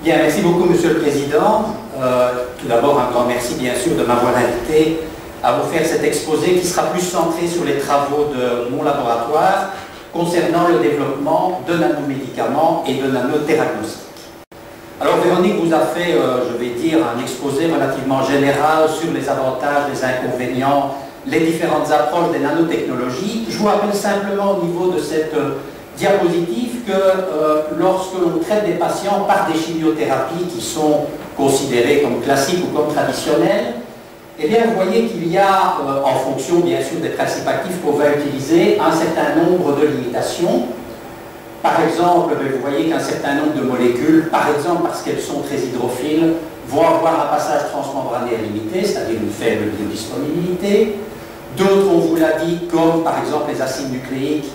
Bien, merci beaucoup, Monsieur le Président. Tout d'abord, un grand merci, bien sûr, de m'avoir invité à vous faire cet exposé qui sera plus centré sur les travaux de mon laboratoire concernant le développement de nanomédicaments et de nanothérapeutiques. Alors, Véronique vous a fait, je vais dire, un exposé relativement général sur les avantages, les inconvénients, les différentes approches des nanotechnologies. Je vous rappelle simplement au niveau de cette diapositive que lorsque l'on traite des patients par des chimiothérapies qui sont considérées comme classiques ou comme traditionnelles, eh bien vous voyez qu'il y a, en fonction bien sûr des principes actifs qu'on va utiliser, un certain nombre de limitations. Par exemple, vous voyez qu'un certain nombre de molécules, par exemple parce qu'elles sont très hydrophiles, vont avoir un passage transmembranaire limité, c'est-à-dire une faible biodisponibilité. D'autres, on vous l'a dit, comme par exemple les acides nucléiques,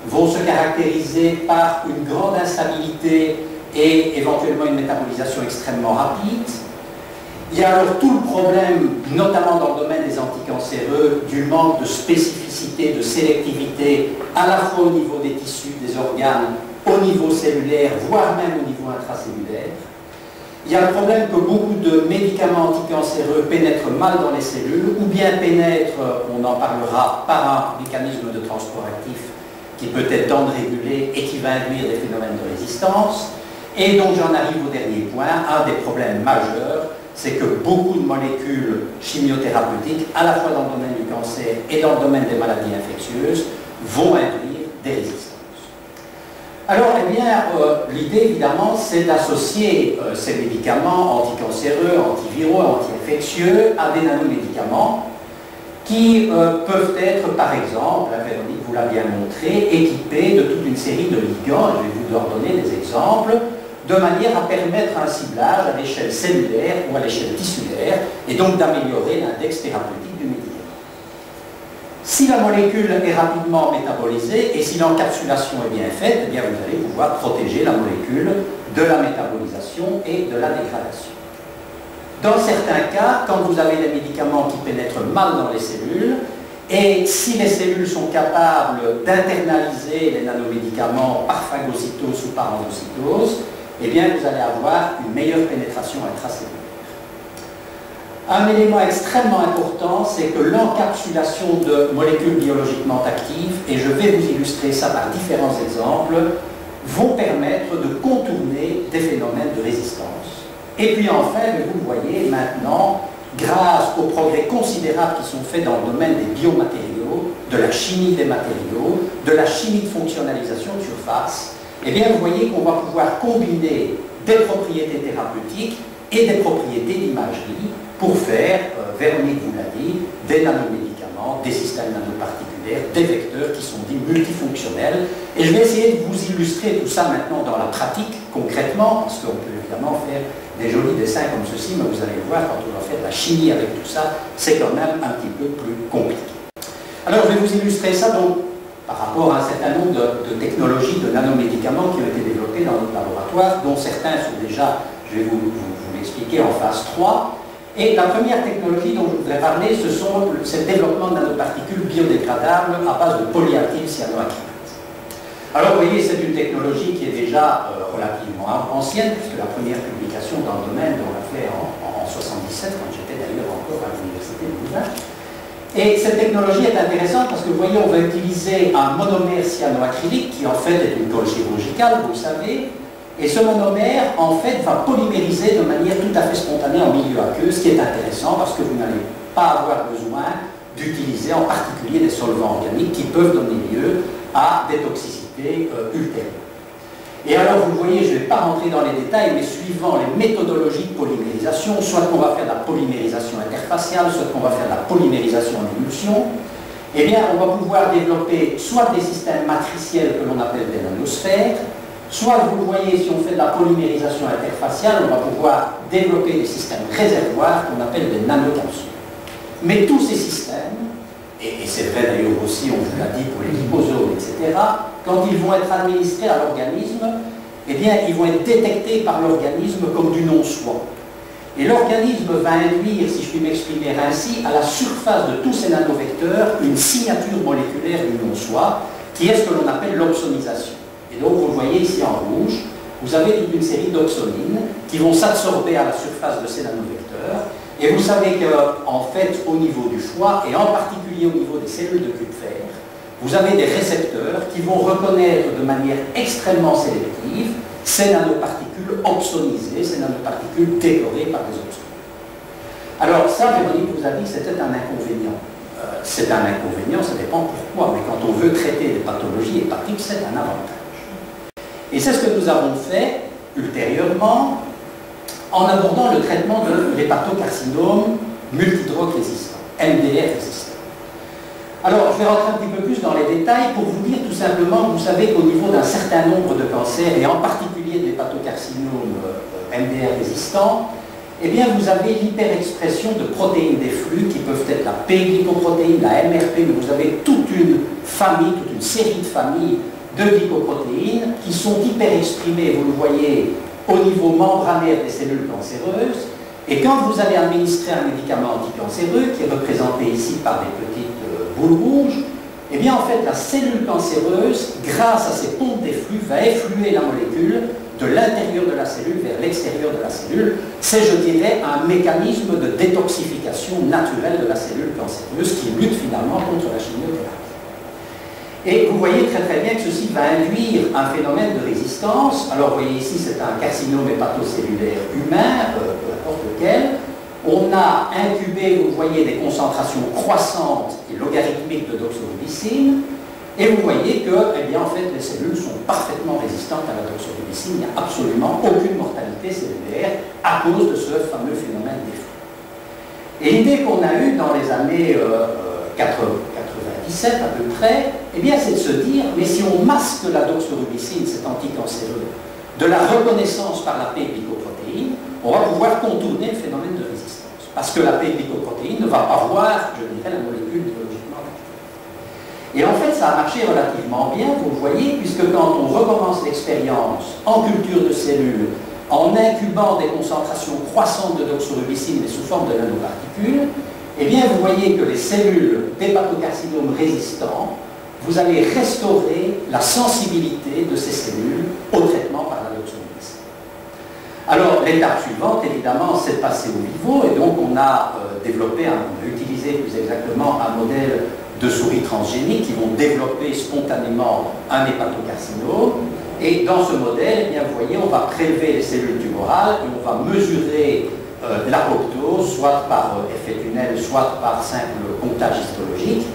vont se caractériser par une grande instabilité et éventuellement une métabolisation extrêmement rapide. Il y a alors tout le problème, notamment dans le domaine des anticancéreux, du manque de spécificité, de sélectivité, à la fois au niveau des tissus, des organes, au niveau cellulaire, voire même au niveau intracellulaire. Il y a le problème que beaucoup de médicaments anticancéreux pénètrent mal dans les cellules, ou bien pénètrent, on en parlera, par un mécanisme de transport actif qui peut être temps régulé et qui va induire des phénomènes de résistance. Et donc j'en arrive au dernier point, un des problèmes majeurs, c'est que beaucoup de molécules chimiothérapeutiques, à la fois dans le domaine du cancer et dans le domaine des maladies infectieuses, vont induire des résistances. Alors, eh bien, l'idée, évidemment, c'est d'associer ces médicaments anticancéreux, antiviraux, anti-infectieux à des nanomédicaments qui peuvent être, par exemple, Véronique vous l'a bien montré, équipés de toute une série de ligands, je vais vous leur donner des exemples, de manière à permettre un ciblage à l'échelle cellulaire ou à l'échelle tissulaire, et donc d'améliorer l'index thérapeutique du médicament. Si la molécule est rapidement métabolisée et si l'encapsulation est bien faite, eh bien vous allez pouvoir protéger la molécule de la métabolisation et de la dégradation. Dans certains cas, quand vous avez des médicaments qui pénètrent mal dans les cellules, et si les cellules sont capables d'internaliser les nanomédicaments par phagocytose ou par endocytose, eh bien vous allez avoir une meilleure pénétration intracellulaire. Un élément extrêmement important, c'est que l'encapsulation de molécules biologiquement actives, et je vais vous illustrer ça par différents exemples, vont permettre de contourner des phénomènes de résistance. Et puis enfin, vous voyez maintenant, grâce aux progrès considérables qui sont faits dans le domaine des biomatériaux, de la chimie des matériaux, de la chimie de fonctionnalisation de surface, eh bien vous voyez qu'on va pouvoir combiner des propriétés thérapeutiques et des propriétés d'imagerie pour faire, Véronique vous l'a dit, des nanomédicaments, des systèmes nanoparticulaires, des vecteurs qui sont dits multifonctionnels. Et je vais essayer de vous illustrer tout ça maintenant dans la pratique, concrètement, parce qu'on peut évidemment faire des jolis dessins comme ceci, mais vous allez voir, quand on va faire de la chimie avec tout ça, c'est quand même un petit peu plus compliqué. Alors je vais vous illustrer ça donc par rapport à un certain nombre de technologies de nanomédicaments qui ont été développées dans notre laboratoire, dont certains sont déjà, je vais vous l'expliquer, en phase 3. Et la première technologie dont je voudrais parler, c'est le développement de nanoparticules biodégradables à base de polyalkyl cyanoacrylate. Alors vous voyez, c'est une technologie qui est déjà relativement ancienne, puisque la première publication dans le domaine, on l'a fait en 77, quand j'étais d'ailleurs encore à l'université de Louvain. Et cette technologie est intéressante parce que vous voyez, on va utiliser un monomère cyanoacrylique qui en fait est une colle chirurgicale, vous le savez, et ce monomère en fait va polymériser de manière tout à fait spontanée en milieu aqueux, ce qui est intéressant parce que vous n'allez pas avoir besoin d'utiliser en particulier des solvants organiques qui peuvent donner lieu à des toxicités ultérieures. Et alors vous voyez, je ne vais pas rentrer dans les détails, mais suivant les méthodologies de polymérisation, soit qu'on va faire de la polymérisation interfaciale, soit qu'on va faire de la polymérisation en émulsion, eh bien on va pouvoir développer soit des systèmes matriciels que l'on appelle des nanosphères, soit vous le voyez, si on fait de la polymérisation interfaciale, on va pouvoir développer des systèmes réservoirs qu'on appelle des nanocapsules. Mais tous ces systèmes, et c'est vrai d'ailleurs aussi, on vous l'a dit pour les liposomes, etc., quand ils vont être administrés à l'organisme, eh bien, ils vont être détectés par l'organisme comme du non-soi. Et l'organisme va induire, si je puis m'exprimer ainsi, à la surface de tous ces nanovecteurs, une signature moléculaire du non-soi, qui est ce que l'on appelle l'opsonisation. Et donc, vous le voyez ici en rouge, vous avez toute une série d'oxonines qui vont s'absorber à la surface de ces nanovecteurs. Et vous savez qu'en fait, au niveau du foie, et en particulier au niveau des cellules de Kupfer, vous avez des récepteurs qui vont reconnaître de manière extrêmement sélective ces nanoparticules opsonisées, ces nanoparticules décorées par des opsons. Alors ça, Véronique vous a dit que c'était un inconvénient. C'est un inconvénient, ça dépend pourquoi, mais quand on veut traiter des pathologies hépatiques, c'est un avantage. Et c'est ce que nous avons fait ultérieurement en abordant le traitement de l'hépatocarcinome multidrogue résistant, MDR résistant. Alors, je vais rentrer un petit peu plus dans les détails pour vous dire tout simplement, vous savez qu'au niveau d'un certain nombre de cancers, et en particulier de l'hépatocarcinome MDR résistant, eh bien, vous avez l'hyperexpression de protéines des flux qui peuvent être la P-glycoprotéine, la MRP, mais vous avez toute une famille, toute une série de familles de glycoprotéines qui sont hyperexprimées, vous le voyez, au niveau membranaire des cellules cancéreuses. Et quand vous allez administrer un médicament anticancéreux, qui est représenté ici par des petites boules rouges, eh bien, en fait, la cellule cancéreuse, grâce à ces pompes d'efflux, va effluer la molécule de l'intérieur de la cellule vers l'extérieur de la cellule. C'est, je dirais, un mécanisme de détoxification naturelle de la cellule cancéreuse qui lutte finalement contre la chimiothérapie. Et vous voyez très très bien que ceci va induire un phénomène de résistance. Alors, vous voyez ici, c'est un carcinome hépatocellulaire humain, peu importe lequel. On a incubé, vous voyez, des concentrations croissantes et logarithmiques de doxorubicine. Et vous voyez que, eh bien, en fait, les cellules sont parfaitement résistantes à la doxorubicine. Il n'y a absolument aucune mortalité cellulaire à cause de ce fameux phénomène d'effet. Et l'idée qu'on a eue dans les années 97 à peu près, eh bien, c'est de se dire, mais si on masque la doxorubicine, cet anticancéreux, de la reconnaissance par la P-glycoprotéine, on va pouvoir contourner le phénomène de résistance. Parce que la P-glycoprotéine ne va pas voir, je dirais, la molécule biologiquement active. Et en fait, ça a marché relativement bien, vous le voyez, puisque quand on recommence l'expérience en culture de cellules, en incubant des concentrations croissantes de doxorubicine, mais sous forme de nanoparticules, eh bien, vous voyez que les cellules d'hépatocarcinome résistants, vous allez restaurer la sensibilité de ces cellules au traitement par la doxorubicine. Alors, l'étape suivante, évidemment, c'est de passer au vivo, et donc on a développé, on a utilisé plus exactement un modèle de souris transgéniques qui vont développer spontanément un hépatocarcinome. Et dans ce modèle, eh bien, vous voyez, on va prélever les cellules tumorales et on va mesurer l'apoptose, soit par effet tunnel, soit par simple comptage histologique.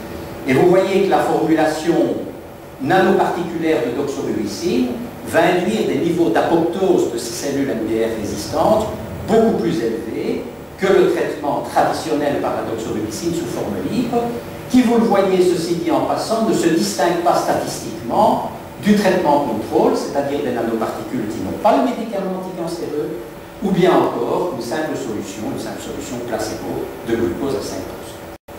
Et vous voyez que la formulation nanoparticulaire de doxorubicine va induire des niveaux d'apoptose de ces cellules MDR résistantes beaucoup plus élevés que le traitement traditionnel par la doxorubicine sous forme libre, qui, vous le voyez, ceci dit en passant, ne se distingue pas statistiquement du traitement contrôle, c'est-à-dire des nanoparticules qui n'ont pas le médicament anticancéreux, ou bien encore une simple solution placebo de glucose à 5%.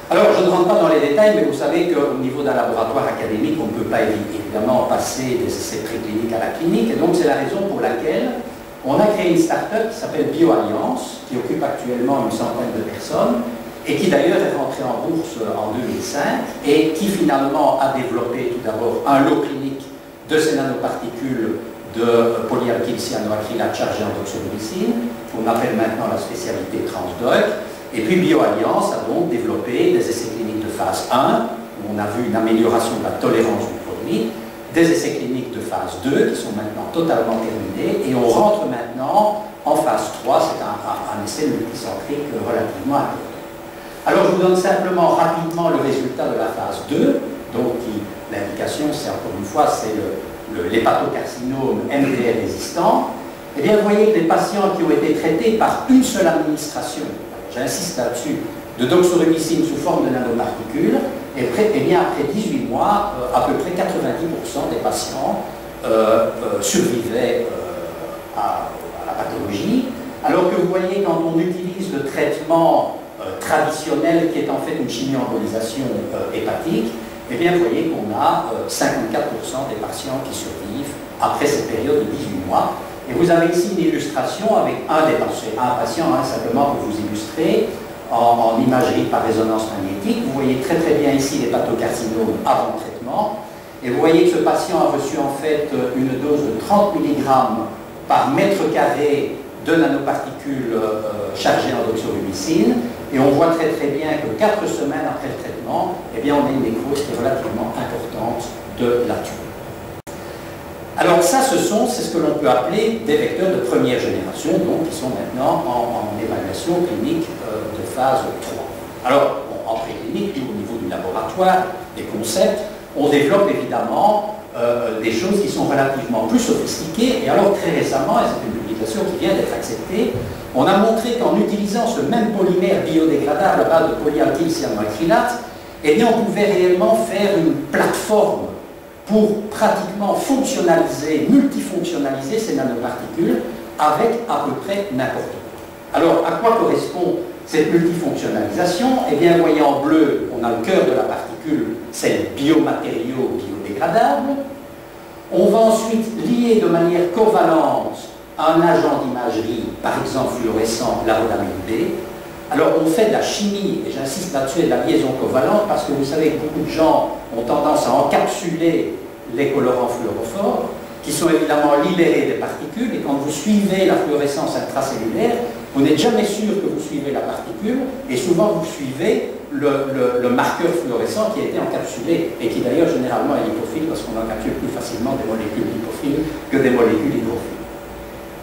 Alors, je ne rentre pas dans les détails, mais vous savez qu'au niveau d'un laboratoire académique, on ne peut pas évidemment passer des essais précliniques à la clinique, et donc c'est la raison pour laquelle on a créé une start-up qui s'appelle BioAlliance, qui occupe actuellement une centaine de personnes, et qui d'ailleurs est rentrée en bourse en 2005, et qui finalement a développé tout d'abord un lot clinique de ces nanoparticules de polyalkylcyanoacrylate chargé en doxorubicine, qu'on appelle maintenant la spécialité transdoc. Et puis BioAlliance a donc développé des essais cliniques de phase 1, où on a vu une amélioration de la tolérance du produit, des essais cliniques de phase 2 qui sont maintenant totalement terminés, et on rentre maintenant en phase 3, c'est un essai multicentrique relativement important. Alors je vous donne simplement rapidement le résultat de la phase 2, donc l'indication c'est encore une fois c'est l'hépatocarcinome MDR résistant. Et bien vous voyez que les patients qui ont été traités par une seule administration, j'insiste là-dessus, de doxorubicine sous forme de nanoparticules, et bien après 18 mois, à peu près 90% des patients survivaient à la pathologie, alors que vous voyez quand on utilise le traitement traditionnel qui est en fait une chimio-embolisation hépatique, et bien vous voyez qu'on a 54% des patients qui survivent après cette période de 18 mois. Et vous avez ici une illustration avec un patient, simplement pour vous illustrer, en imagerie par résonance magnétique. Vous voyez très très bien ici l'hépatocarcinome avant traitement. Et vous voyez que ce patient a reçu en fait une dose de 30 mg par mètre carré de nanoparticules chargées en doxorubicine. Et on voit très très bien que 4 semaines après le traitement, eh bien, on a une nécrose qui est relativement importante de la tumeur. Alors ça, c'est ce que l'on peut appeler des vecteurs de première génération, donc qui sont maintenant en évaluation clinique de phase 3. Alors, en préclinique, au niveau du laboratoire, des concepts, on développe évidemment des choses qui sont relativement plus sophistiquées. Et alors, très récemment, et c'est une publication qui vient d'être acceptée, on a montré qu'en utilisant ce même polymère biodégradable à base de polyalkylcyanoacrylate, eh bien, on pouvait réellement faire une plateforme pour pratiquement fonctionnaliser, multifonctionnaliser ces nanoparticules avec à peu près n'importe quoi. Alors, à quoi correspond cette multifonctionnalisation? Eh bien, vous voyez en bleu, on a le cœur de la particule, c'est le biomatériau biodégradable. On va ensuite lier de manière covalente un agent d'imagerie, par exemple fluorescent, la rhodamine B. Alors, on fait de la chimie, et j'insiste là-dessus, de la liaison covalente, parce que vous savez que beaucoup de gens ont tendance à encapsuler les colorants fluorophores, qui sont évidemment libérés des particules, et quand vous suivez la fluorescence intracellulaire, vous n'êtes jamais sûr que vous suivez la particule, et souvent vous suivez le marqueur fluorescent qui a été encapsulé, et qui d'ailleurs généralement est lipophile, parce qu'on encapsule plus facilement des molécules lipophiles que des molécules hydrophiles.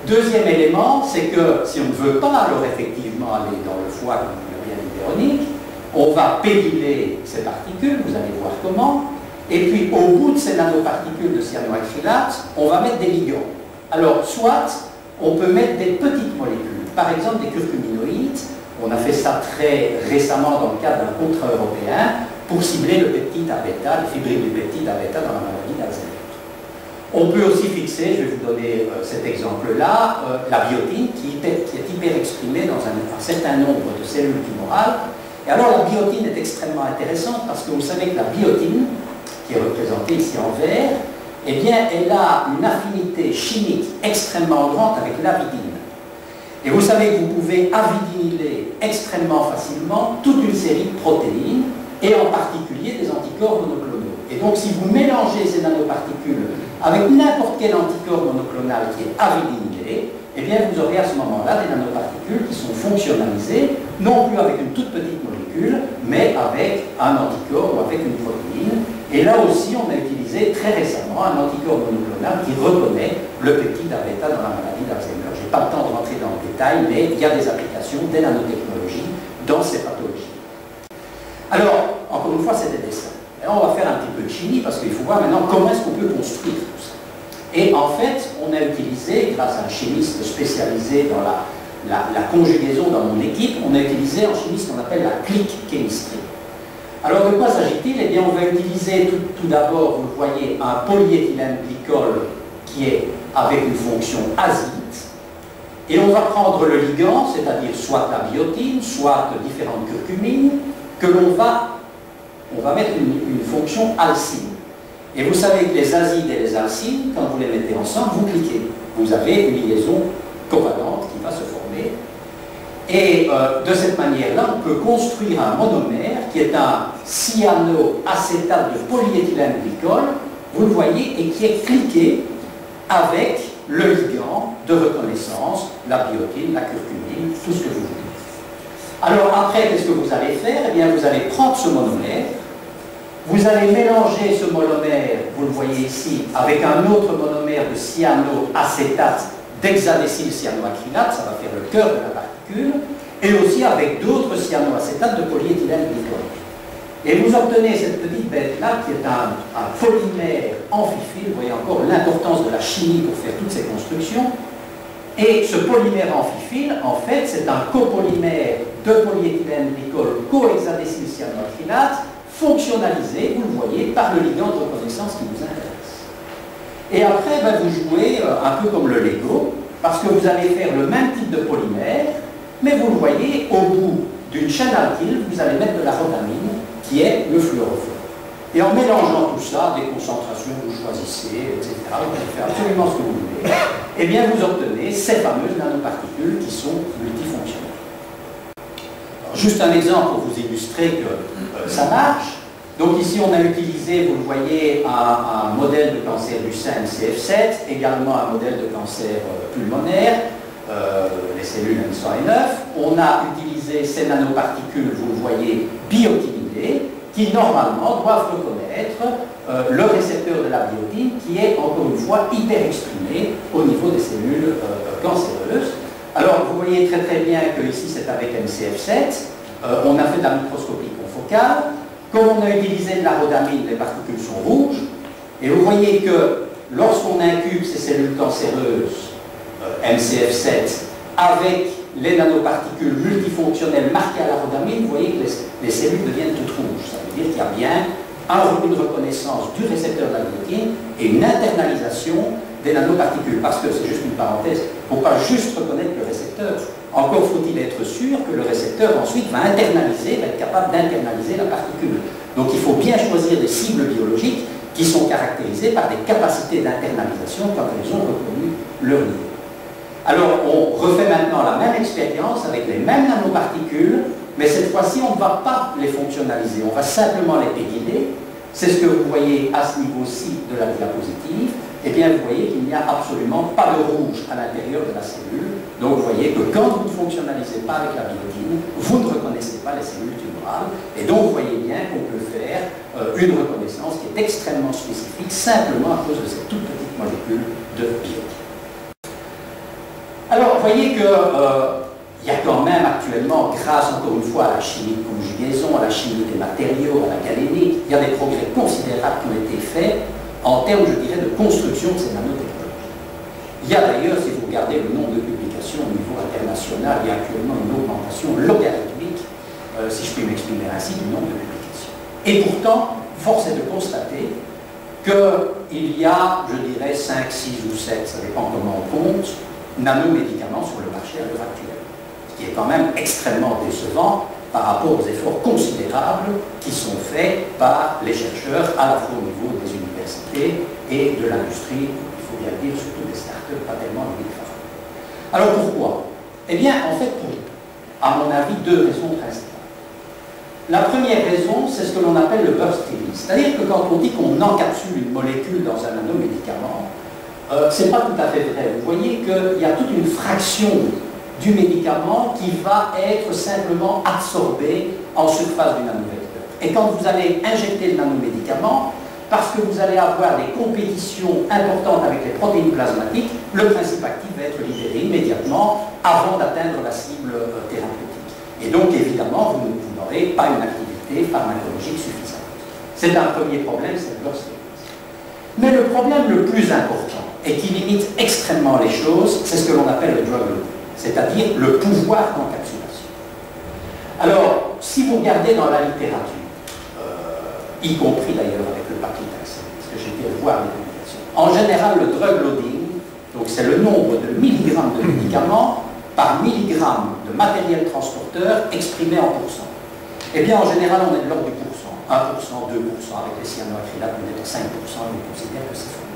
Deuxième élément, c'est que si on ne veut pas alors effectivement aller dans le foie comme une hyperonique, on va pédiler ces particules, vous allez voir comment, et puis au bout de ces nanoparticules de cyanoacrylate, on va mettre des ligands. Alors, soit on peut mettre des petites molécules, par exemple des curcuminoïdes, on a fait ça très récemment dans le cadre d'un contrat européen pour cibler le peptide A-bêta, les fibrilles du peptide A-bêta dans la maladie d'Alzheimer. On peut aussi fixer, je vais vous donner cet exemple-là, la biotine qui est hyper exprimée dans un certain nombre de cellules tumorales. Et alors la biotine est extrêmement intéressante parce que vous savez que la biotine, qui est représentée ici en vert, eh bien elle a une affinité chimique extrêmement grande avec l'avidine. Et vous savez que vous pouvez avidinyler extrêmement facilement toute une série de protéines, et en particulier des anticorps monoclonaux. Et donc si vous mélangez ces nanoparticules avec n'importe quel anticorps monoclonal qui est avidinylé, eh bien vous aurez à ce moment-là des nanoparticules qui sont fonctionnalisées, non plus avec une toute petite molécule, mais avec un anticorps ou avec une protéine. Et là aussi, on a utilisé très récemment un anticorps monoclonal qui reconnaît le peptide A-bêta dans la maladie d'Alzheimer. Je n'ai pas le temps de rentrer dans le détail, mais il y a des applications des nanotechnologies dans ces pathologies. Alors, encore une fois, c'est des dessins. Et on va faire un petit peu de chimie parce qu'il faut voir maintenant comment est-ce qu'on peut construire tout ça. Et en fait, on a utilisé, grâce à un chimiste spécialisé dans la conjugaison dans mon équipe, on a utilisé en chimie ce qu'on appelle la click chemistry. Alors de quoi s'agit-il? Eh bien, on va utiliser tout d'abord, vous le voyez, un polyéthylène glycol qui est avec une fonction azide. Et on va prendre le ligand, c'est-à-dire soit la biotine, soit différentes curcumines, que l'on va mettre une fonction alcyne. Et vous savez que les azides et les alcynes, quand vous les mettez ensemble, vous cliquez. Vous avez une liaison covalente qui va se former. Et de cette manière-là, on peut construire un monomère qui est un cyanoacétate de polyéthylène glycol, vous le voyez, et qui est cliqué avec le ligand de reconnaissance, la biotine, la curcumine, tout ce que vous voulez. Alors après, qu'est-ce que vous allez faire? Eh bien, vous allez prendre ce monomère, vous allez mélanger ce monomère, vous le voyez ici, avec un autre monomère de cyanoacétate d'hexadécylcyanoacrylate, ça va faire le cœur de la particule, et aussi avec d'autres cyanoacétates de polyéthylène glycol. Et vous obtenez cette petite bête-là qui est un polymère amphiphylle, vous voyez encore l'importance de la chimie pour faire toutes ces constructions. Et ce polymère amphiphylle, en fait, c'est un copolymère de polyéthylène glycol cohexadécylcyanoacrylate fonctionnalisé, vous le voyez, par le ligand de reconnaissance qui vous intéresse. Et après, ben, vous jouez un peu comme le Lego, parce que vous allez faire le même type de polymère, mais vous le voyez, au bout d'une chaîne alkyle, vous allez mettre de la rhodamine, qui est le fluorophore. Et en mélangeant tout ça, des concentrations que vous choisissez, etc., vous pouvez faire absolument ce que vous voulez, et bien vous obtenez ces fameuses nanoparticules qui sont multifonctionnelles. Alors, juste un exemple pour vous illustrer que ça marche. Donc ici, on a utilisé, vous le voyez, un modèle de cancer du sein MCF7, également un modèle de cancer pulmonaire, les cellules M109. On a utilisé ces nanoparticules, vous le voyez, biotinidées, qui normalement doivent reconnaître le récepteur de la biotine, qui est encore une fois hyper exprimé au niveau des cellules cancéreuses. Alors, vous voyez très très bien que ici c'est avec MCF7, on a fait de la microscopie confocale. Comme on a utilisé de la rhodamine, les particules sont rouges. Et vous voyez que lorsqu'on incube ces cellules cancéreuses, MCF7, avec les nanoparticules multifonctionnelles marquées à la rhodamine, vous voyez que les cellules deviennent toutes rouges. Ça veut dire qu'il y a bien une reconnaissance du récepteur de la biotine et une internalisation des nanoparticules. Parce que, c'est juste une parenthèse, il ne faut pas juste reconnaître le récepteur. Encore faut-il être sûr que le récepteur ensuite va internaliser, va être capable d'internaliser la particule. Donc il faut bien choisir des cibles biologiques qui sont caractérisées par des capacités d'internalisation quand elles ont reconnu leur niveau. Alors on refait maintenant la même expérience avec les mêmes nanoparticules, mais cette fois-ci on ne va pas les fonctionnaliser, on va simplement les péguider. C'est ce que vous voyez à ce niveau-ci de la diapositive. Eh bien, vous voyez qu'il n'y a absolument pas de rouge à l'intérieur de la cellule. Donc, vous voyez que quand vous ne fonctionnalisez pas avec la biotine, vous ne reconnaissez pas les cellules tumorales. Et donc, vous voyez bien qu'on peut faire une reconnaissance qui est extrêmement spécifique, simplement à cause de cette toute petite molécule de biotine. Alors, vous voyez que il y a quand même actuellement, grâce encore une fois à la chimie de conjugaison, à la chimie des matériaux, à la galénique, il y a des progrès considérables qui ont été faits en termes, je dirais, de construction de ces nanotechnologies. Il y a d'ailleurs, si vous regardez le nombre de publications au niveau international, il y a actuellement une augmentation logarithmique, si je puis m'exprimer ainsi, du nombre de publications. Et pourtant, force est de constater qu'il y a, je dirais, 5, 6 ou 7, ça dépend comment on compte, nanomédicaments sur le marché à l'heure actuelle. Ce qui est quand même extrêmement décevant par rapport aux efforts considérables qui sont faits par les chercheurs, à la fois au niveau des universités et de l'industrie, il faut bien le dire, surtout des startups, pas tellement les big pharma. Alors pourquoi? Eh bien, en fait, pour, à mon avis, deux raisons principales. La première raison, c'est ce que l'on appelle le burst release. C'est-à-dire que quand on dit qu'on encapsule une molécule dans un nanomédicament, ce n'est pas tout à fait vrai. Vous voyez qu'il y a toute une fraction du médicament qui va être simplement absorbé en surface du nanovecteur. Et quand vous allez injecter le nanomédicament, parce que vous allez avoir des compétitions importantes avec les protéines plasmatiques, le principe actif va être libéré immédiatement avant d'atteindre la cible thérapeutique. Et donc, évidemment, vous n'aurez pas une activité pharmacologique suffisante. C'est un premier problème, c'est le burst release. Mais le problème le plus important, et qui limite extrêmement les choses, c'est ce que l'on appelle le drug loading, c'est-à-dire le pouvoir d'encapsulation. Alors, si vous regardez dans la littérature, y compris d'ailleurs avec le paclitaxel, parce que j'ai été voir les publications, en général, le drug loading, donc c'est le nombre de milligrammes de médicaments par milligramme de matériel transporteur exprimé en pourcent. Eh bien, en général, on est de l'ordre du pourcent, 1%, 2%, avec les cyanoacrylates, on est à 5%, on considère que c'est formidable.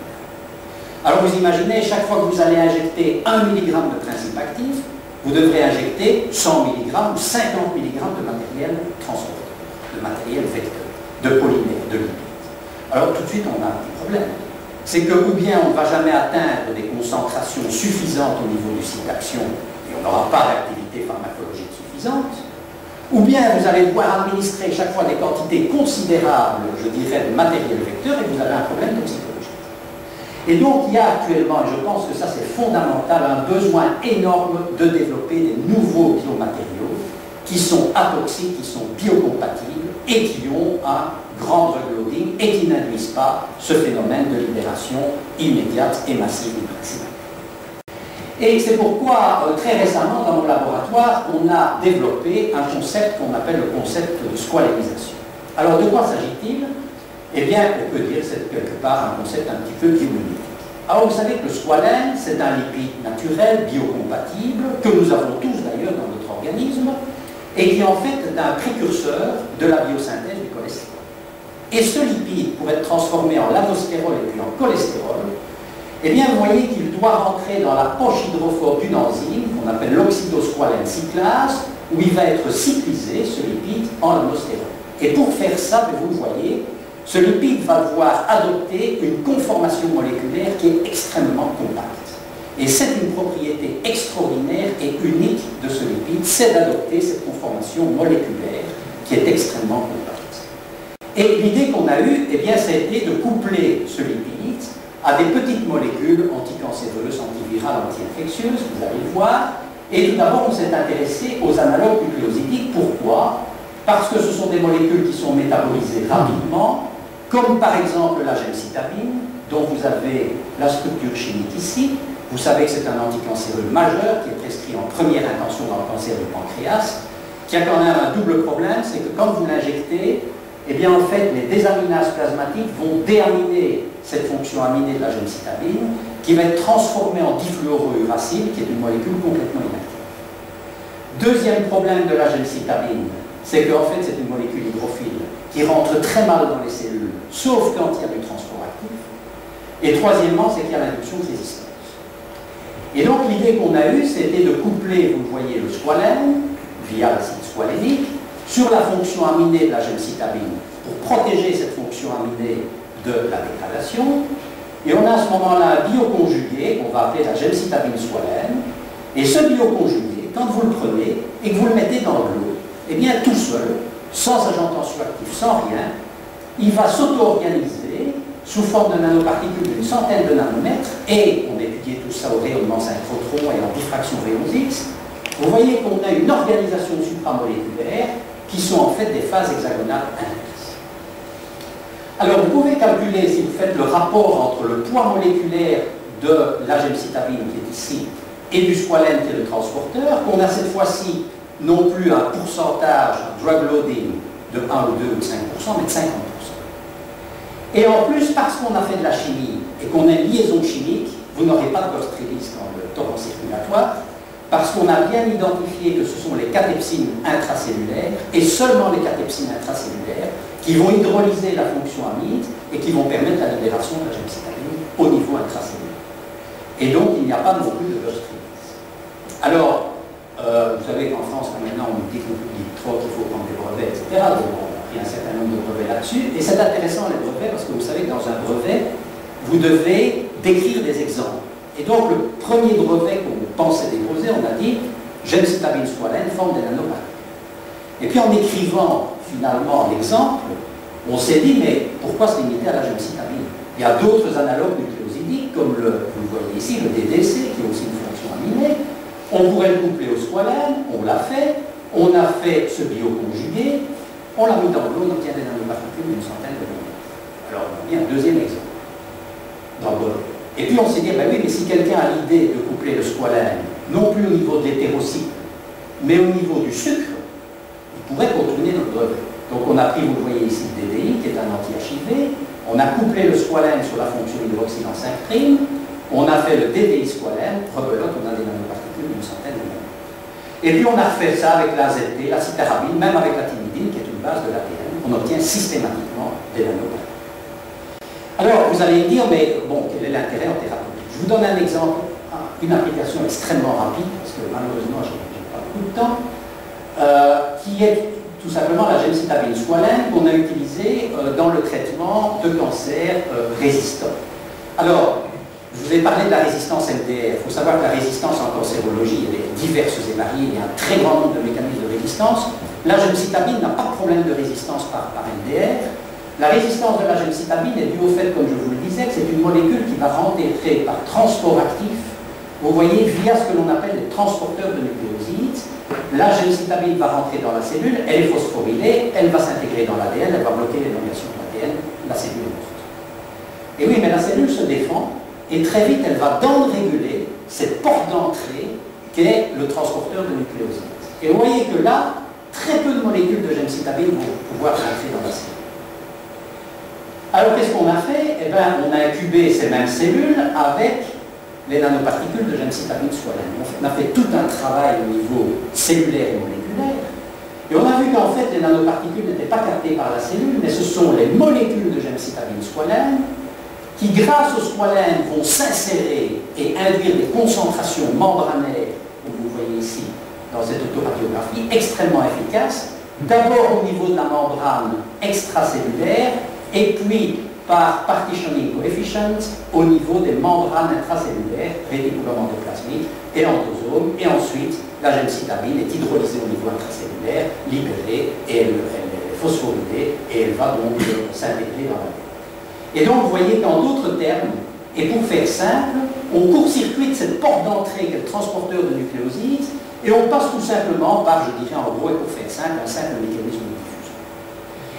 Alors vous imaginez, chaque fois que vous allez injecter 1 mg de principe actif, vous devrez injecter 100 mg ou 50 mg de matériel transporteur, de matériel vecteur, de polymère, de lipides. Alors tout de suite, on a un petit problème. C'est que ou bien on ne va jamais atteindre des concentrations suffisantes au niveau du site d'action et on n'aura pas d'activité pharmacologique suffisante, ou bien vous allez devoir administrer chaque fois des quantités considérables, je dirais, de matériel vecteur et vous avez un problème toxicologique. Et donc, il y a actuellement, et je pense que ça c'est fondamental, un besoin énorme de développer des nouveaux biomatériaux qui sont atoxiques, qui sont biocompatibles et qui ont un grand drug loading et qui n'induisent pas ce phénomène de libération immédiate et massive du principe. Et c'est pourquoi, très récemment, dans mon laboratoire, on a développé un concept qu'on appelle le concept de squalénisation. Alors, de quoi s'agit-il? Eh bien, on peut dire que c'est quelque part un concept un petit peu biomimétique. Alors, vous savez que le squalène, c'est un lipide naturel, biocompatible, que nous avons tous d'ailleurs dans notre organisme, et qui en fait est un précurseur de la biosynthèse du cholestérol. Et ce lipide, pour être transformé en lavostérol et puis en cholestérol, eh bien, vous voyez qu'il doit rentrer dans la poche hydrophobe d'une enzyme qu'on appelle l'oxydosqualène cyclase, où il va être cyclisé, ce lipide, en lavostérol. Et pour faire ça, vous le voyez, ce lipide va devoir adopter une conformation moléculaire qui est extrêmement compacte. Et c'est une propriété extraordinaire et unique de ce lipide, c'est d'adopter cette conformation moléculaire qui est extrêmement compacte. Et l'idée qu'on a eue, eh bien, ça a été de coupler ce lipide à des petites molécules anticancéreuses, antivirales, anti-infectieuses, vous allez le voir. Et tout d'abord, on s'est intéressé aux analogues nucléosidiques. Pourquoi? Parce que ce sont des molécules qui sont métabolisées rapidement, comme par exemple la gemcitabine, dont vous avez la structure chimique ici. Vous savez que c'est un anticancéreux majeur qui est prescrit en première intention dans le cancer du pancréas, qui a quand même un double problème, c'est que quand vous l'injectez, eh bien en fait les désaminases plasmatiques vont déaminer cette fonction aminée de la gemcitabine, qui va être transformée en difluorouracile, qui est une molécule complètement inactive. Deuxième problème de la gemcitabine, c'est qu'en fait c'est une molécule hydrophile qui rentre très mal dans les cellules, sauf quand il y a du transport actif. Et troisièmement, c'est qu'il y a l'induction de résistance. Et donc l'idée qu'on a eue, c'était de coupler, vous le voyez, le squalène, via l'acide squalénique, sur la fonction aminée de la gemcitabine, pour protéger cette fonction aminée de la dégradation. Et on a à ce moment-là un bioconjugué, qu'on va appeler la gemcitabine squalène. Et ce bioconjugué, quand vous le prenez et que vous le mettez dans l'eau, eh bien tout seul, sans agent tensioactif, sans rien, il va s'auto-organiser sous forme de nanoparticules d'une centaine de nanomètres, et on a étudié tout ça au rayonnement synchrotron et en diffraction rayons X. Vous voyez qu'on a une organisation supramoléculaire qui sont en fait des phases hexagonales inverses. Alors vous pouvez calculer, si vous faites le rapport entre le poids moléculaire de la gemcitabine qui est ici et du squalène qui est le transporteur, qu'on a cette fois-ci non plus un pourcentage drug loading de 1 ou 2 ou 5%, mais de 50%. Et en plus, parce qu'on a fait de la chimie et qu'on a une liaison chimique, vous n'aurez pas de post-release dans le torrent circulatoire, parce qu'on a bien identifié que ce sont les catepsines intracellulaires, et seulement les catepsines intracellulaires, qui vont hydrolyser la fonction amide et qui vont permettre la libération de la gemcitabine au niveau intracellulaire. Et donc, il n'y a pas non plus de post-release. Alors, vous savez qu'en France, maintenant, on dit qu'on publie trop, qu'il faut prendre des brevets, etc. Donc, il y a un certain nombre de brevets là-dessus. Et c'est intéressant, les brevets, parce que vous savez que dans un brevet, vous devez décrire des exemples. Et donc, le premier brevet qu'on pensait déposer, on a dit gemcitabine squalène forme des nanoparticules. Et puis, en écrivant finalement l'exemple, on s'est dit, mais pourquoi se limiter à la gemcitabine? Il y a d'autres analogues nucléosidiques, comme vous le voyez ici, le DDC, qui a aussi une fonction aminée. On pourrait le coupler au squalène, on l'a fait, on a fait ce bioconjugué, on l'a mis dans l'eau, on obtient des nanoparticules d'une centaine de nanomètres. Alors, on a mis un deuxième exemple dans le brevet. Et puis on s'est dit, ben oui, mais si quelqu'un a l'idée de coupler le squalène, non plus au niveau de l'hétérocycle, mais au niveau du sucre, il pourrait contourner notre brevet. Donc on a pris, vous le voyez ici, le DDI, qui est un anti-HIV, on a couplé le squalène sur la fonction hydroxyle en 5', on a fait le DDI squalène, rebelote, on a des nanoparticules d'une centaine de nanomètres. Et puis on a fait ça avec l'AZT, la citarabine, même avec la thymidine, qui est une base de l'ADN, on obtient systématiquement des nanoparticules. Alors, vous allez me dire, mais bon, quel est l'intérêt en thérapie? Je vous donne un exemple, une application extrêmement rapide, parce que malheureusement, je n'ai pas beaucoup de temps, qui est tout simplement la gemcitabine squalène qu'on a utilisée dans le traitement de cancers résistants. Alors, je vous ai parlé de la résistance MDR. Il faut savoir que la résistance en cancérologie, elle est diverse et variée, il y a un très grand nombre de mécanismes de résistance. La gemcitabine n'a pas de problème de résistance par MDR. La résistance de la gemcitabine est due au fait, comme je vous le disais, que c'est une molécule qui va rentrer par transport actif, vous voyez, via ce que l'on appelle les transporteurs de nucléosides. La gemcitabine va rentrer dans la cellule, elle est phosphorylée, elle va s'intégrer dans l'ADN, elle va bloquer l'élongation de l'ADN, la cellule est morte. Et oui, mais la cellule se défend, et très vite, elle va réguler cette porte d'entrée qu'est le transporteur de nucléosides. Et vous voyez que là, très peu de molécules de gemcitabine vont pouvoir rentrer dans la cellule. Alors qu'est-ce qu'on a fait? Eh bien, on a incubé ces mêmes cellules avec les nanoparticules de gemcitabine squalène. On a fait tout un travail au niveau cellulaire et moléculaire, et on a vu qu'en fait les nanoparticules n'étaient pas captées par la cellule, mais ce sont les molécules de gemcitabine squalène qui, grâce au squalène, vont s'insérer et induire des concentrations membranaires, comme vous voyez ici dans cette autoradiographie, extrêmement efficaces, d'abord au niveau de la membrane extracellulaire, et puis par partitioning coefficient au niveau des membranes intracellulaires, réticulum endoplasmique et endosome, et ensuite la gemcitabine est hydrolysée au niveau intracellulaire, libérée, et elle est phosphorylée, et elle va donc s'intégrer dans la vie. Et donc vous voyez qu'en d'autres termes, et pour faire simple, on court-circuite cette porte d'entrée qui est le transporteur de nucléosides, et on passe tout simplement par, je dirais en gros, et pour faire simple, un simple mécanisme de diffusion.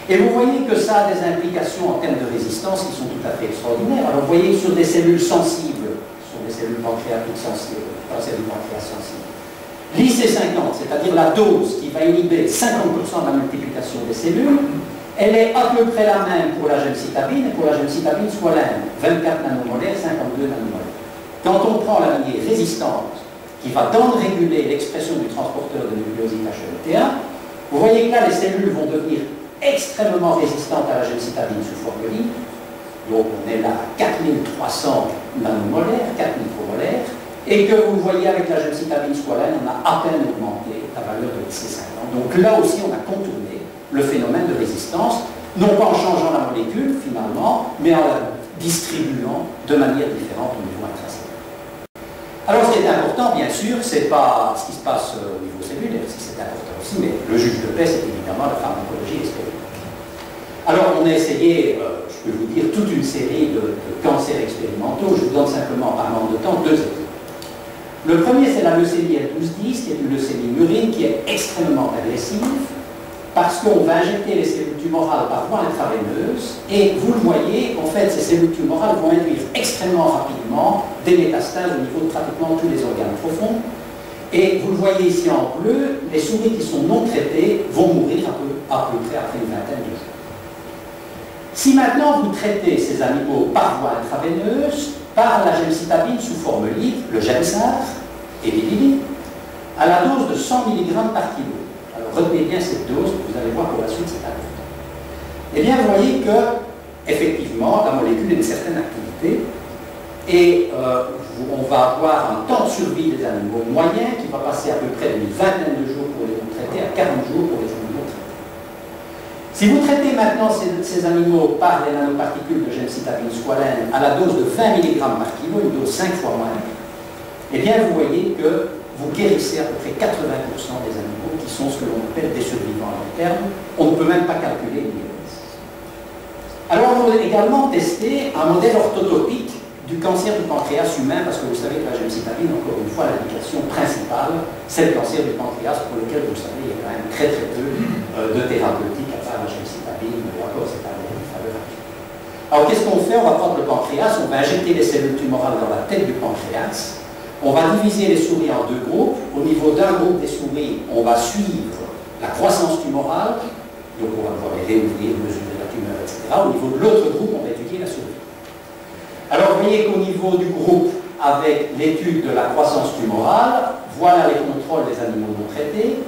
Et vous voyez que ça a des implications en termes de résistance qui sont tout à fait extraordinaires. Alors vous voyez que sur des cellules sensibles, sur des cellules pancréatiques sensibles, pas cellules pancréas sensibles, l'IC50, c'est-à-dire la dose qui va inhiber 50% de la multiplication des cellules, elle est à peu près la même pour la gemcitabine et pour la gemcitabine squalène, 24 nanomolaires, 52 nanomolaires. Quand on prend la lignée résistante qui va réguler l'expression du transporteur de nucléoside HELT1, vous voyez que là, les cellules vont devenir extrêmement résistantes à la gemcitabine sous forme libre. Donc on est là à 4300 nanomolaires, 4 micromolaires, et que vous voyez avec la gemcitabine squalène, on a à peine augmenté la valeur de l'IC50. Donc là aussi, on a contourné le phénomène de résistance, non pas en changeant la molécule finalement, mais en la distribuant de manière différente au niveau intracellulaire. Alors ce qui est important, bien sûr, ce n'est pas ce qui se passe au niveau cellulaire, si c'est important aussi, mais le juge de paix, c'est évidemment la pharmacologie expérimentale. Alors on a essayé, je peux vous dire, toute une série de cancers expérimentaux. Je vous donne simplement, par manque de temps, 2 exemples. Le premier, c'est la leucémie L12-10, qui est une leucémie murine qui est extrêmement agressive, parce qu'on va injecter les cellules tumorales par voie intraveineuse, et vous le voyez, en fait, ces cellules tumorales vont induire extrêmement rapidement des métastases au niveau de pratiquement tous les organes profonds. Et vous le voyez ici en bleu, les souris qui sont non traitées vont mourir à peu près après une vingtaine de jours. Si maintenant vous traitez ces animaux par voie intraveineuse, par la gemcitabine sous forme libre, le Gemzar et l'Ilili, à la dose de 100 mg par kilo. Alors retenez bien cette dose, vous allez voir pour la suite c'est important. Eh bien vous voyez que, effectivement, la molécule a une certaine activité et on va avoir un temps de survie des animaux moyen qui va passer à peu près d'une vingtaine de jours pour les non traités à 40 jours pour les animaux traités. Si vous traitez maintenant ces animaux par les nanoparticules de gemcitabine squalène à la dose de 20 mg par kilo, une dose 5 fois moins, eh bien vous voyez que vous guérissez à peu près 80% des animaux qui sont ce que l'on appelle des survivants à long terme. On ne peut même pas calculer les guérisses. Alors on a également testé un modèle orthotopique du cancer du pancréas humain, parce que vous savez que la gemcitabine, encore une fois, l'indication principale, c'est le cancer du pancréas, pour lequel, vous le savez, il y a quand même très très peu de thérapeutiques à part la gemcitabine, mais encore c'est pas des faveurs. Alors qu'est-ce qu'on fait? On va prendre le pancréas, on va injecter les cellules tumorales dans la tête du pancréas. On va diviser les souris en 2 groupes. Au niveau d'un groupe des souris, on va suivre la croissance tumorale, donc on va pouvoir les réouvrir, mesurer la tumeur, etc. Au niveau de l'autre groupe, on va étudier la souris. Alors vous voyez qu'au niveau du groupe, avec l'étude de la croissance tumorale, voilà les contrôles des animaux non traités.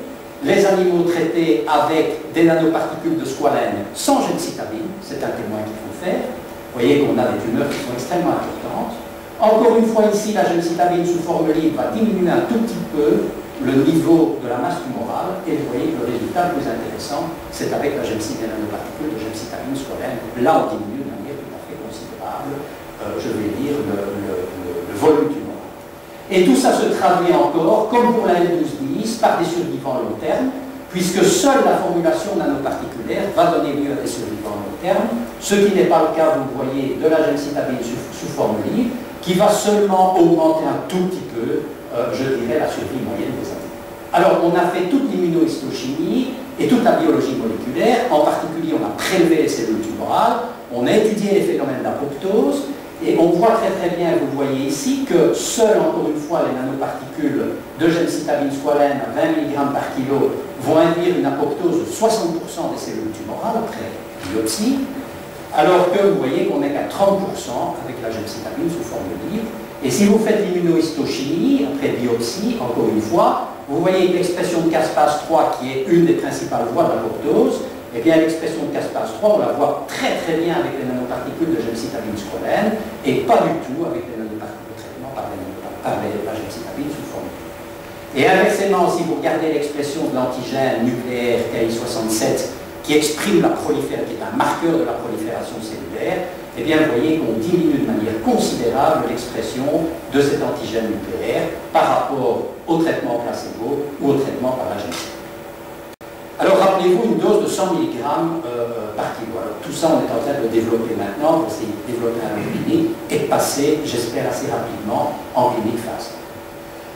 Les animaux traités avec des nanoparticules de squalène sans gemcitabine, c'est un témoin qu'il faut faire. Vous voyez qu'on a des tumeurs qui sont extrêmement importantes. Encore une fois ici, la gemcitabine sous forme libre va diminuer un tout petit peu le niveau de la masse tumorale, et vous voyez que le résultat le plus intéressant, c'est avec la nanoparticule de gemcitabine squalène. Là, on diminue de manière tout à fait considérable, je vais dire, le volume tumoral. Et tout ça se traduit encore, comme pour la L12-10, par des survivants à long terme, puisque seule la formulation nanoparticulaire va donner lieu à des survivants à long terme, ce qui n'est pas le cas, vous le voyez, de la gemcitabine sous forme libre, qui va seulement augmenter un tout petit peu, je dirais, la survie moyenne des animaux. Alors, on a fait toute l'immunohistochimie et toute la biologie moléculaire. En particulier, on a prélevé les cellules tumorales, on a étudié les phénomènes d'apoptose, et on voit très très bien, vous le voyez ici, que seules, encore une fois, les nanoparticules de gemcitabine squalène à 20 mg par kilo vont induire une apoptose de 60% des cellules tumorales après biopsie, alors que vous voyez qu'on n'est qu'à 30% avec la gemcitabine sous forme libre. Et si vous faites l'immunohistochimie, après biopsie, encore une fois, vous voyez que l'expression de caspase-3, qui est une des principales voies de l'apoptose, eh bien l'expression de caspase-3, on la voit très très bien avec les nanoparticules de gemcitabine squalène, et pas du tout avec les nanoparticules de traitement par la gemcitabine sous forme libre. Et inversement, si vous regardez l'expression de l'antigène nucléaire Ki67, qui exprime la prolifération, qui est un marqueur de la prolifération cellulaire, eh bien vous voyez qu'on diminue de manière considérable l'expression de cet antigène nucléaire par rapport au traitement placebo ou au traitement par la génétique. Alors rappelez-vous une dose de 100 mg par kilo. Alors, tout ça, on est en train de le développer maintenant, pour essayer de développer un clinique et de passer, j'espère, assez rapidement en clinique phase.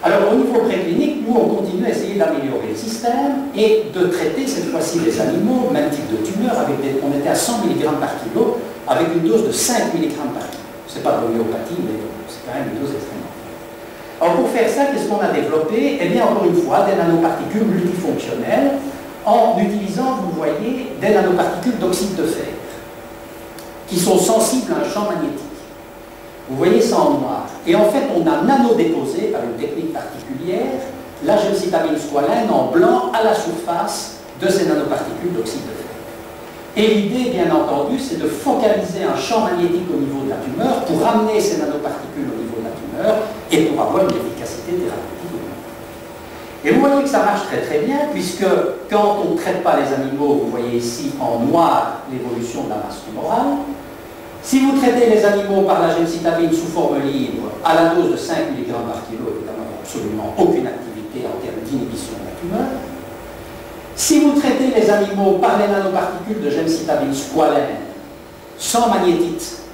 Alors au niveau préclinique, nous on continue à essayer d'améliorer le système et de traiter cette fois-ci les animaux, même type de tumeur, on était à 100 mg par kilo, avec une dose de 5 mg par kilo. Ce n'est pas de l'homéopathie, mais c'est quand même une dose extrêmement forte. Alors pour faire ça, qu'est-ce qu'on a développé? Eh bien encore une fois, des nanoparticules multifonctionnelles, en utilisant, vous voyez, des nanoparticules d'oxyde de fer, qui sont sensibles à un champ magnétique. Vous voyez ça en noir. Et en fait, on a nanodéposé, par une technique particulière, la gemcitabine squalène en blanc à la surface de ces nanoparticules d'oxyde de fer. Et l'idée, bien entendu, c'est de focaliser un champ magnétique au niveau de la tumeur pour amener ces nanoparticules au niveau de la tumeur et pour avoir une efficacité thérapeutique. Et vous voyez que ça marche très très bien, puisque quand on ne traite pas les animaux, vous voyez ici en noir l'évolution de la masse tumorale. Si vous traitez les animaux par la gemcitabine sous forme libre, à la dose de 5 mg par kilo, évidemment, il n'y a absolument aucune activité en termes d'inhibition de la tumeur. Si vous traitez les animaux par les nanoparticules de gemcitabine squalène, sans magnétite,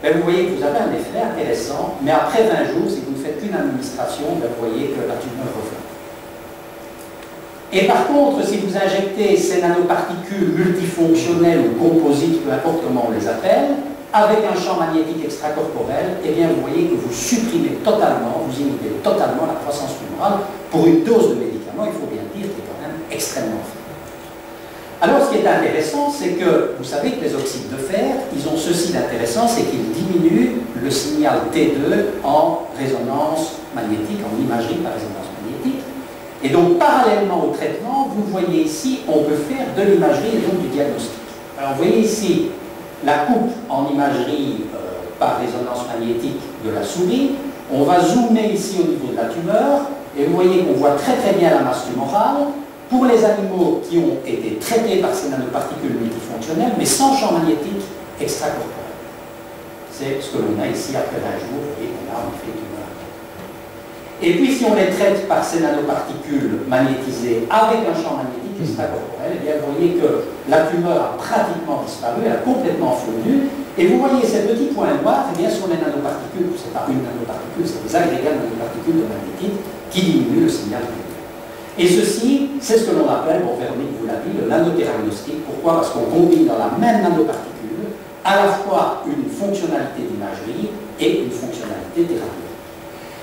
ben vous voyez que vous avez un effet intéressant, mais après 20 jours, si vous ne faites qu'une administration, ben vous voyez que la tumeur revient. Et par contre, si vous injectez ces nanoparticules multifonctionnelles ou composites, peu importe comment on les appelle, avec un champ magnétique extracorporel, eh bien vous voyez que vous supprimez totalement, vous inhibez totalement la croissance tumorale pour une dose de médicament, il faut bien dire, qui est quand même extrêmement faible. Alors ce qui est intéressant, c'est que vous savez que les oxydes de fer, ils ont ceci d'intéressant, c'est qu'ils diminuent le signal T2 en résonance magnétique, en imagerie par résonance magnétique. Et donc parallèlement au traitement, vous voyez ici, on peut faire de l'imagerie et donc du diagnostic. Alors vous voyez ici la coupe en imagerie par résonance magnétique de la souris. On va zoomer ici au niveau de la tumeur et vous voyez qu'on voit très très bien la masse tumorale pour les animaux qui ont été traités par ces nanoparticules multifonctionnelles mais sans champ magnétique extracorporel. C'est ce que l'on a ici après 20 jours, vous voyez qu'on a en effet tumeur. Et puis si on les traite par ces nanoparticules magnétisées avec un champ magnétique extracorporel, eh bien vous voyez que la tumeur a pratiquement disparu, elle a complètement fondu, et vous voyez ces petits points noirs, eh bien sont les nanoparticules, ce n'est pas une nanoparticule, c'est des agrégats de nanoparticules de magnétite qui diminuent le signal de tumeur. Et ceci, c'est ce que l'on appelle, bon Véronique vous l'a dit, le nanothéranostic. Pourquoi? Parce qu'on combine dans la même nanoparticule à la fois une fonctionnalité d'imagerie et une fonctionnalité thérapeutique.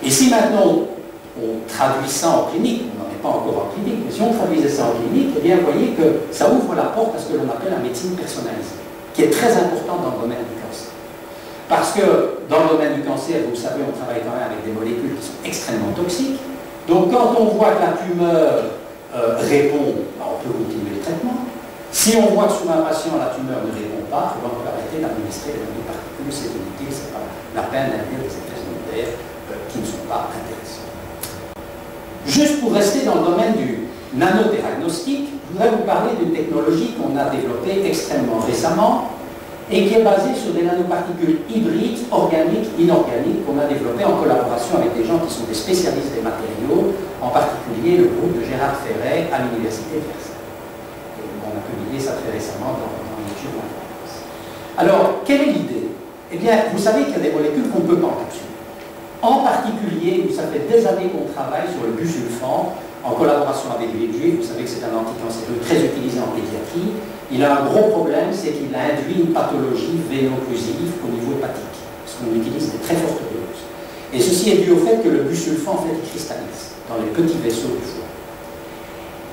Et si maintenant on traduit ça en clinique, on n'en est pas encore en clinique, mais si on traduisait ça en clinique, eh bien vous voyez que ça ouvre la porte à ce que l'on appelle la médecine personnalisée, qui est très important dans le domaine du cancer. Parce que dans le domaine du cancer, vous le savez, on travaille quand même avec des molécules qui sont extrêmement toxiques. Donc quand on voit que la tumeur répond, ben, on peut continuer le traitement. Si on voit que sur un patient, la tumeur ne répond pas, on peut arrêter d'administrer les nanoparticules, c'est inutile, ce n'est pas la peine d'induire des effets secondaires qui ne sont pas intéressants. Juste pour rester dans le domaine du nanothéranostic, je voudrais vous parler d'une technologie qu'on a développée extrêmement récemment et qui est basée sur des nanoparticules hybrides, organiques, inorganiques, qu'on a développées en collaboration avec des gens qui sont des spécialistes des matériaux, en particulier le groupe de Gérard Ferret à l'Université de Versailles. Et on a publié ça très récemment dans l'étude de l'informance. Alors, quelle est l'idée? Eh bien, vous savez qu'il y a des molécules qu'on ne peut pas encapsuler. En particulier, ça fait des années qu'on travaille sur le busulfan en collaboration avec l'huile juive. Vous savez que c'est un anticancéreux très utilisé en pédiatrie. Il a un gros problème, c'est qu'il a induit une pathologie véno-occlusive au niveau hépatique, parce qu'on utilise des très fortes doses. Et ceci est dû au fait que le busulfan, en fait, il cristallise dans les petits vaisseaux du foie.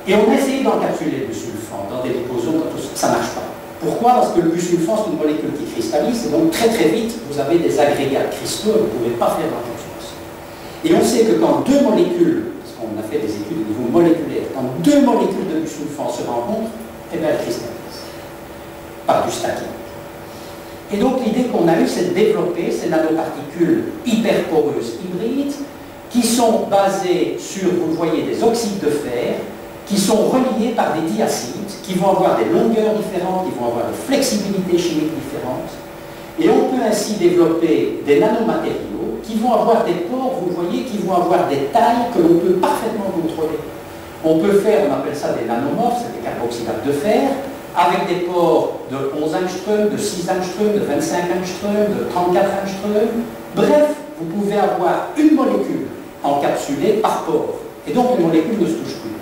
Et on a essayé d'encapsuler le busulfan dans des liposomes, ça ne marche pas. Pourquoi? Parce que le busulfan, c'est une molécule qui cristallise, et donc très très vite, vous avez des agrégats de cristaux et vous ne pouvez pas faire d'encapsulation. Et on sait que quand deux molécules, parce qu'on a fait des études au niveau moléculaire, quand deux molécules de busulfan se rencontrent, eh bien elles cristallisent, par du stacking. Et donc l'idée qu'on a eue, c'est de développer ces nanoparticules hyperporeuses hybrides qui sont basés sur, vous le voyez, des oxydes de fer, qui sont reliés par des diacides, qui vont avoir des longueurs différentes, qui vont avoir des flexibilités chimiques différentes. Et on peut ainsi développer des nanomatériaux qui vont avoir des pores, vous le voyez, qui vont avoir des tailles que l'on peut parfaitement contrôler. On peut faire, on appelle ça des nanomorphes, c'est des carboxylates de fer, avec des pores de 11 angstroms, de 6 angstroms, de 25 angstroms, de 34 angstroms. Bref, vous pouvez avoir une molécule encapsulée par pore. Et donc les molécules ne se touchent plus.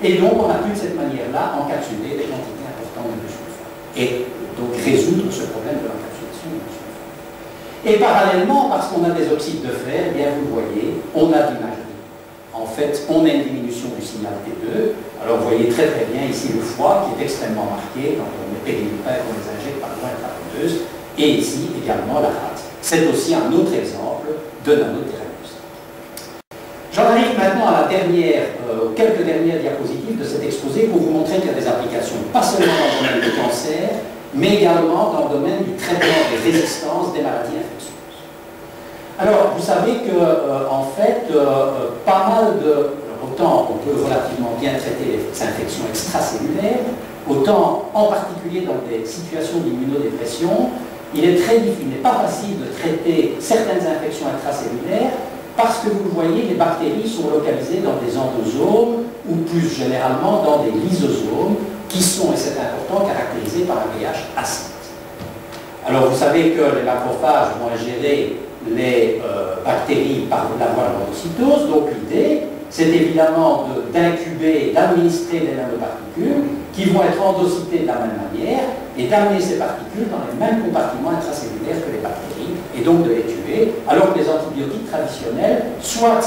Et donc on a pu de cette manière-là encapsuler des quantités importantes de sulfate. Et donc résoudre ce problème de l'encapsulation du sulfate. Et parallèlement, parce qu'on a des oxydes de fer, eh bien vous le voyez, on a de l'imagerie. En fait, on a une diminution du signal T2. Alors vous voyez très bien ici le foie qui est extrêmement marqué quand on met périmipère, on les injecte par voie intraveineuse. Et ici également la rate. C'est aussi un autre exemple de nanothérapie. J'en arrive maintenant à la quelques dernières diapositives de cet exposé pour vous montrer qu'il y a des applications, pas seulement dans le domaine du cancer, mais également dans le domaine du traitement des résistances des maladies infectieuses. Alors, vous savez que, en fait, pas mal de... Autant on peut relativement bien traiter les infections extracellulaires, autant, en particulier dans des situations d'immunodépression, il n'est pas facile de traiter certaines infections intracellulaires parce que vous le voyez, les bactéries sont localisées dans des endosomes ou plus généralement dans des lysosomes qui sont, et c'est important, caractérisés par un pH acide. Alors vous savez que les macrophages vont ingérer les bactéries par la voie de l'endocytose, donc l'idée c'est évidemment d'incuber, d'administrer des nanoparticules qui vont être endocytées de la même manière et d'amener ces particules dans les mêmes compartiments intracellulaires que les bactéries et donc de les tuer, alors que les antibiotiques traditionnels soit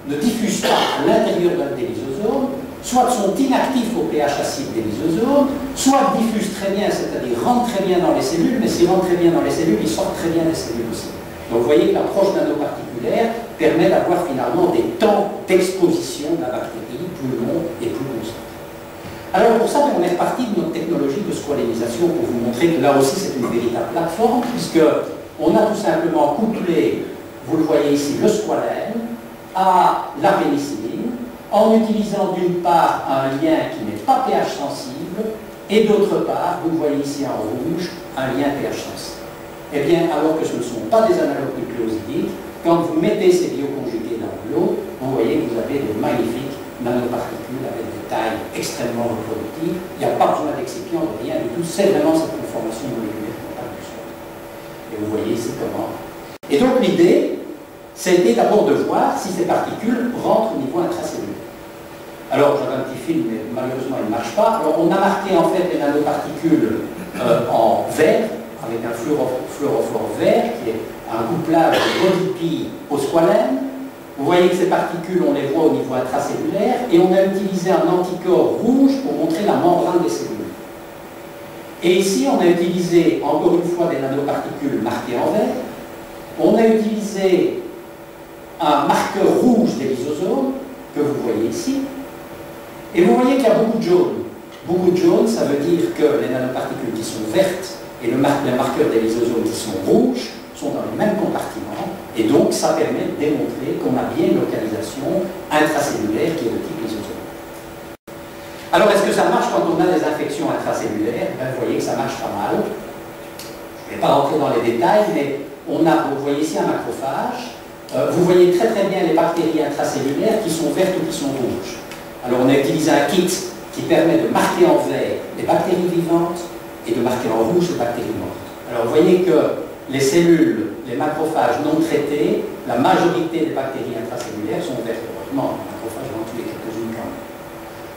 ne diffusent pas à l'intérieur des lysosomes, soit sont inactifs au pH acide des lysosomes, soit diffusent très bien, c'est-à-dire rentrent très bien dans les cellules, mais s'ils rentrent très bien dans les cellules, ils sortent très bien des cellules aussi. Donc vous voyez que l'approche nanoparticulaire permet d'avoir finalement des temps d'exposition de la bactérie plus longs et plus constants. Alors pour ça, on est reparti de notre technologie de squalénisation pour vous montrer que là aussi c'est une véritable plateforme, puisqu'on a tout simplement couplé, vous le voyez ici, le squalène à la pénicilline, en utilisant d'une part un lien qui n'est pas pH sensible, et d'autre part, vous le voyez ici en rouge, un lien pH sensible. Eh bien, alors que ce ne sont pas des analogues nucléosidiques, quand vous mettez ces bioconjugués dans l'eau, vous voyez que vous avez des magnifiques nanoparticules avec des tailles extrêmement reproductives. Il n'y a pas besoin d'excipient, de rien du tout. C'est vraiment cette conformation moléculaire qu'on parle du sol. Et vous voyez ici comment. Et donc l'idée, c'était d'abord de voir si ces particules rentrent au niveau intracellulaire. Alors, j'avais un petit film, mais malheureusement, il ne marche pas. Alors, on a marqué en fait les nanoparticules en vert, avec un fluorophore vert, qui est un couplage de body au squalène. Vous voyez que ces particules, on les voit au niveau intracellulaire, et on a utilisé un anticorps rouge pour montrer la membrane des cellules. Et ici, on a utilisé, encore une fois, des nanoparticules marquées en vert. On a utilisé un marqueur rouge des lysosomes, que vous voyez ici. Et vous voyez qu'il y a beaucoup de jaune. Beaucoup de jaune, ça veut dire que les nanoparticules qui sont vertes et les marqueurs des lysosomes qui sont rouges sont dans les mêmes compartiments, et donc ça permet de démontrer qu'on a bien une localisation intracellulaire qui est de type lysosome. Alors est-ce que ça marche quand on a des infections intracellulaires? Vous voyez que ça marche pas mal. Je ne vais pas rentrer dans les détails, mais vous voyez ici un macrophage. Vous voyez très bien les bactéries intracellulaires qui sont vertes ou qui sont rouges. Alors on a utilisé un kit qui permet de marquer en vert les bactéries vivantes et de marquer en rouge les bactéries mortes. Alors vous voyez que les cellules, les macrophages non traités, la majorité des bactéries intracellulaires sont vertes. Heureusement, les macrophages vont en tuer quelques-unes quand même.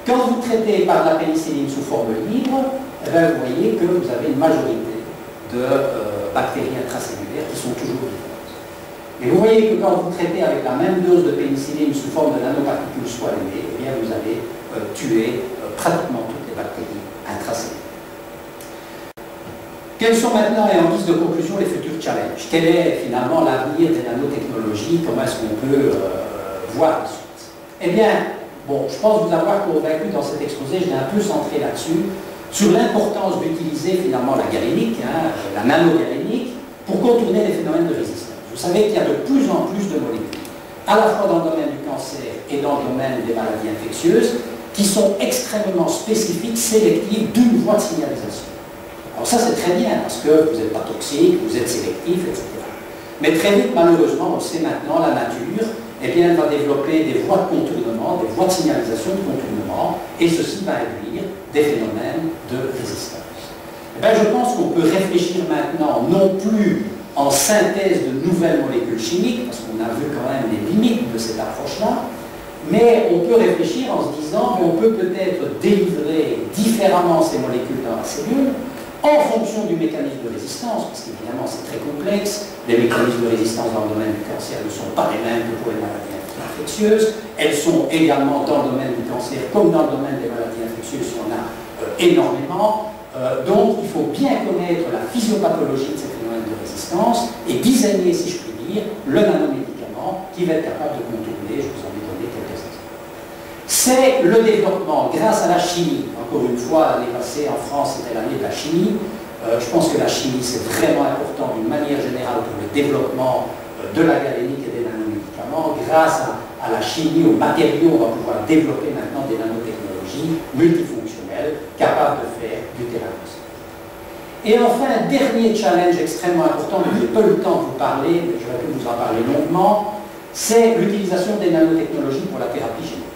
Quand vous traitez par la pénicilline sous forme libre, vous voyez que vous avez une majorité de bactéries intracellulaires qui sont toujours vivantes. Et vous voyez que quand vous traitez avec la même dose de pénicilline sous forme de nanoparticules squalénées, eh bien vous allez tuer pratiquement toutes les bactéries intracellulaires. Quels sont maintenant, et en guise de conclusion, les futurs challenges? Quel est finalement l'avenir des nanotechnologies? Comment est-ce qu'on peut voir la suite? Eh bien, bon, je pense vous avoir convaincu dans cet exposé, je l'ai un peu centré là-dessus, sur l'importance d'utiliser finalement la galénique, la nanogalénique, pour contourner les phénomènes de résistance. Vous savez qu'il y a de plus en plus de molécules à la fois dans le domaine du cancer et dans le domaine des maladies infectieuses, qui sont extrêmement spécifiques, sélectives, d'une voie de signalisation. Alors ça c'est très bien, parce que vous n'êtes pas toxique, vous êtes sélectif, etc. Mais très vite, malheureusement, on le sait maintenant, la nature, eh bien, elle va développer des voies de contournement, des voies de signalisation de contournement, et ceci va induire des phénomènes de résistance. Eh bien, je pense qu'on peut réfléchir maintenant, non plus en synthèse de nouvelles molécules chimiques, parce qu'on a vu quand même les limites de cette approche-là, mais on peut réfléchir en se disant qu'on peut peut-être délivrer différemment ces molécules dans la cellule, en fonction du mécanisme de résistance, parce qu'évidemment c'est très complexe, les mécanismes de résistance dans le domaine du cancer ne sont pas les mêmes que pour les maladies infectieuses, elles sont également dans le domaine du cancer comme dans le domaine des maladies infectieuses, il y en a énormément, donc il faut bien connaître la physiopathologie de ces phénomènes de résistance et designer, si je puis dire, le nanomédicament qui va être capable de contourner, je vous en ai donné quelques exemples. C'est le développement grâce à la chimie. Encore une fois, l'année passée en France, c'était l'année de la chimie. Je pense que la chimie, c'est vraiment important d'une manière générale pour le développement de la galénique et des nanomédicaments. Grâce à la chimie, aux matériaux, on va pouvoir développer maintenant des nanotechnologies multifonctionnelles capables de faire du thérapeutique. Et enfin, un dernier challenge extrêmement important, dont je n'ai pas eu le temps de vous parler, mais j'aurais pu vous en parler longuement, c'est l'utilisation des nanotechnologies pour la thérapie génique.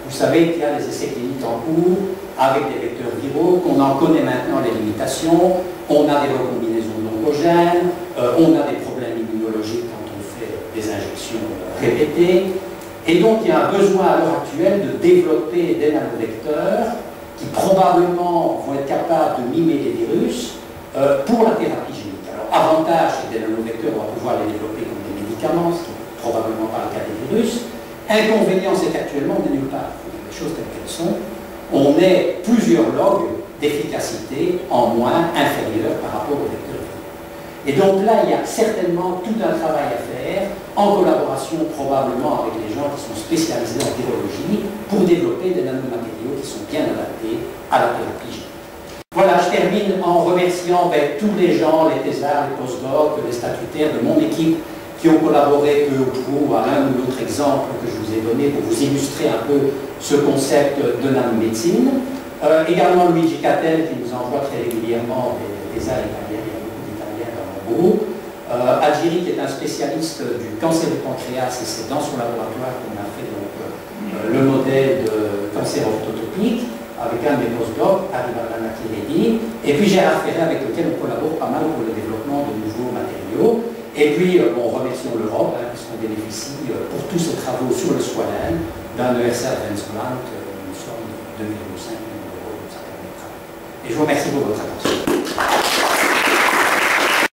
Vous savez qu'il y a des essais cliniques en cours avec des vecteurs viraux, qu'on en connaît maintenant les limitations, on a des recombinaisons d'oncogènes, on a des problèmes immunologiques quand on fait des injections répétées, et donc il y a un besoin à l'heure actuelle de développer des nanovecteurs qui probablement vont être capables de mimer les virus pour la thérapie génique. Alors avantage, c'est que des nanovecteurs, on va pouvoir les développer comme des médicaments, ce qui n'est probablement pas le cas des virus. Inconvénient, c'est qu'actuellement, on est nulle part. Les choses telles qu'elles sont, on est plusieurs logs d'efficacité en moins inférieurs par rapport aux vecteurs. Et donc là, il y a certainement tout un travail à faire, en collaboration probablement avec les gens qui sont spécialisés en virologie, pour développer des nanomatériaux qui sont bien adaptés à la thérapie génique. Voilà, je termine en remerciant tous les gens, les thésards, les postdocs, les statutaires de mon équipe, qui ont collaboré peu ou prou à l'un ou l'autre exemple que je vous ai donné pour vous illustrer un peu ce concept de nanomédecine. Également Luigi Cattel qui nous envoie très régulièrement des arts italiens, il y a beaucoup d'Italiens dans mon groupe. Algiri qui est un spécialiste du cancer du pancréas, et c'est dans son laboratoire qu'on a fait donc, le modèle de cancer orthotopique avec un de mes postdocs, Arrivata Nakiredi, et puis Gérard Ferret avec lequel on collabore pas mal pour le développement de nouveaux matériaux. Et puis, remercions l'Europe, puisqu'on bénéficie pour tous ces travaux sur le squalène d'un ESA Advancement, une somme de 2,5 millions d'euros, ça permettra. Et je vous remercie pour votre attention.